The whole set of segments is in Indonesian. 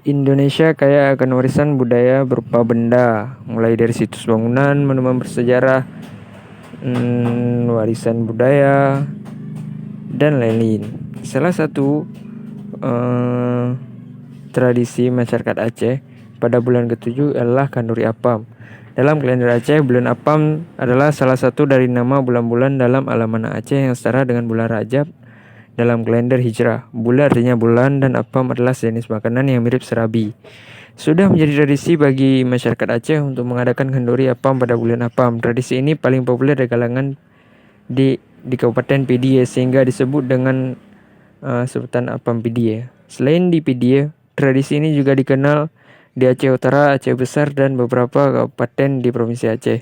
Indonesia kaya akan warisan budaya berupa benda, mulai dari situs bangunan, monumen bersejarah, warisan budaya, dan lain-lain. Salah satu tradisi masyarakat Aceh pada bulan ke-7 adalah Kanduri Apam. Dalam kalender Aceh, bulan Apam adalah salah satu dari nama bulan-bulan dalam Alamana Aceh yang setara dengan bulan Rajab dalam kalender Hijrah. Bula artinya bulan dan apam adalah jenis makanan yang mirip serabi. Sudah menjadi tradisi bagi masyarakat Aceh untuk mengadakan kenduri apam pada bulan apam. Tradisi ini paling populer di kalangan di Kabupaten Pidie sehingga disebut dengan sebutan apam Pidie. Selain di Pidie, tradisi ini juga dikenal di Aceh Utara, Aceh Besar, dan beberapa kabupaten di Provinsi Aceh.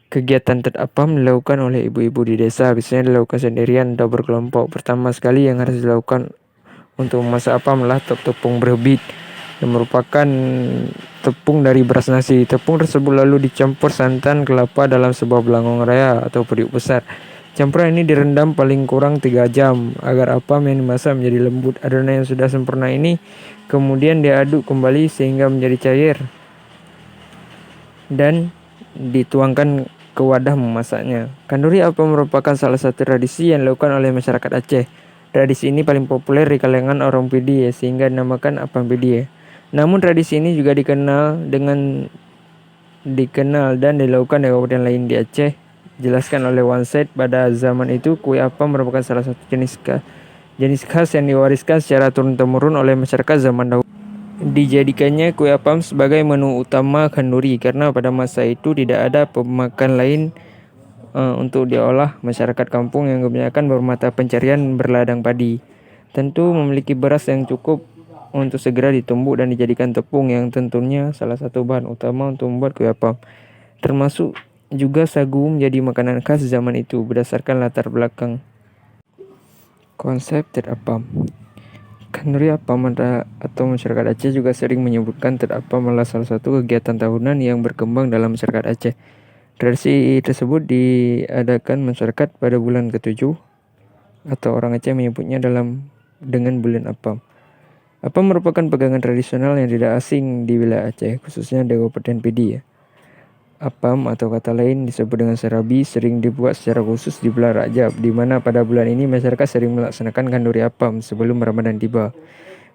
Kegiatan terapam dilakukan oleh ibu-ibu di desa, biasanya dilakukan sendirian atau berkelompok. Pertama sekali yang harus dilakukan untuk memasak apam adalah tepung berbit, yang merupakan tepung dari beras nasi. Tepung tersebut lalu dicampur santan kelapa dalam sebuah belangkong raya atau periuk besar. Campuran ini direndam paling kurang 3 jam agar apam yang dimasak menjadi lembut. Adonan yang sudah sempurna ini kemudian diaduk kembali sehingga menjadi cair dan dituangkan ke wadah memasaknya. Kanduri apam merupakan salah satu tradisi yang dilakukan oleh masyarakat Aceh. Tradisi ini paling populer di kalangan orang Pidie sehingga dinamakan apam Pidie. Namun tradisi ini juga dikenal dan dilakukan di kabupaten lain di Aceh. Jelaskan oleh Wan Said, pada zaman itu kue apam merupakan salah satu jenis khas yang diwariskan secara turun-temurun oleh masyarakat zaman dahulu. Dijadikannya kue apam sebagai menu utama kanduri karena pada masa itu tidak ada pemakan lain untuk diolah. Masyarakat kampung yang kebanyakan bermata pencarian berladang padi tentu memiliki beras yang cukup untuk segera ditumbuk dan dijadikan tepung yang tentunya salah satu bahan utama untuk membuat kue apam. Termasuk juga sagu menjadi makanan khas zaman itu berdasarkan latar belakang konsep terapam. Kanduri apam atau masyarakat Aceh juga sering menyebutkan terapam adalah salah satu kegiatan tahunan yang berkembang dalam masyarakat Aceh. Tradisi tersebut diadakan masyarakat pada bulan ke-7 atau orang Aceh menyebutnya dengan bulan apam. Apam merupakan pegangan tradisional yang tidak asing di wilayah Aceh, khususnya di Kabupaten Pidi. Apam atau kata lain disebut dengan serabi sering dibuat secara khusus di bulan Rajab, di mana pada bulan ini masyarakat sering melaksanakan kanduri apam sebelum Ramadan tiba.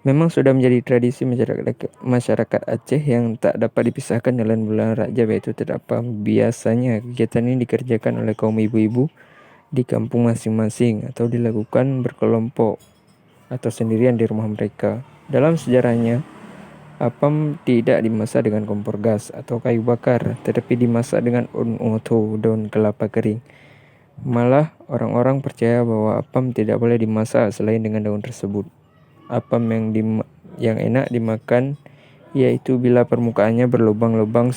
Memang sudah menjadi tradisi masyarakat Aceh yang tak dapat dipisahkan dengan bulan Rajab, yaitu terapam. Biasanya kegiatan ini dikerjakan oleh kaum ibu-ibu di kampung masing-masing atau dilakukan berkelompok atau sendirian di rumah mereka. Dalam sejarahnya, apam tidak dimasak dengan kompor gas atau kayu bakar, tetapi dimasak dengan oto, daun kelapa kering. Malah orang-orang percaya bahwa apam tidak boleh dimasak selain dengan daun tersebut. Apam yang enak dimakan yaitu bila permukaannya berlubang-lubang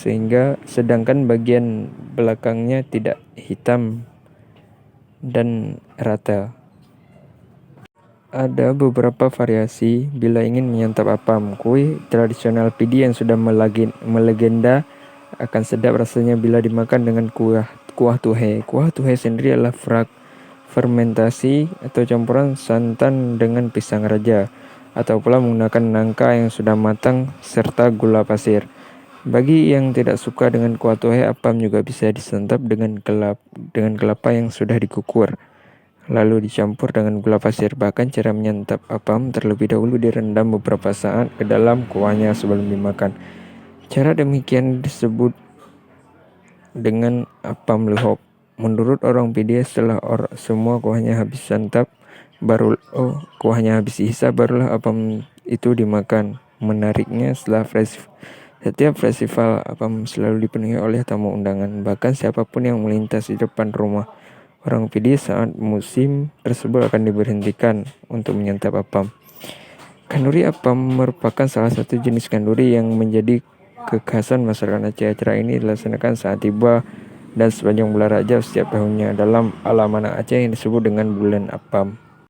sedangkan bagian belakangnya tidak hitam dan rata. Ada beberapa variasi bila ingin menyantap apam. Kue tradisional Pidi yang sudah melegenda akan sedap rasanya bila dimakan dengan kuah tuhe. Kuah tuhe sendiri adalah fermentasi atau campuran santan dengan pisang raja, atau pula menggunakan nangka yang sudah matang serta gula pasir. Bagi yang tidak suka dengan kuah tuhe, apam juga bisa disantap dengan kelapa yang sudah dikukur lalu dicampur dengan gula pasir. Bahkan cara menyantap apam terlebih dahulu direndam beberapa saat ke dalam kuahnya sebelum dimakan. Cara demikian disebut dengan apam lehop. Menurut orang Pidi, setelah semua kuahnya habis dihisap, barulah apam itu dimakan. Menariknya, setiap festival apam selalu dipenuhi oleh tamu undangan. Bahkan siapapun yang melintas di depan rumah orang Pidi saat musim tersebut akan diberhentikan untuk menyantap apam. Kanduri apam merupakan salah satu jenis kanduri yang menjadi kekhasan masyarakat Aceh. Acara ini dilaksanakan saat tiba dan sepanjang bulan Rajab setiap tahunnya dalam Alamana Aceh yang disebut dengan bulan apam.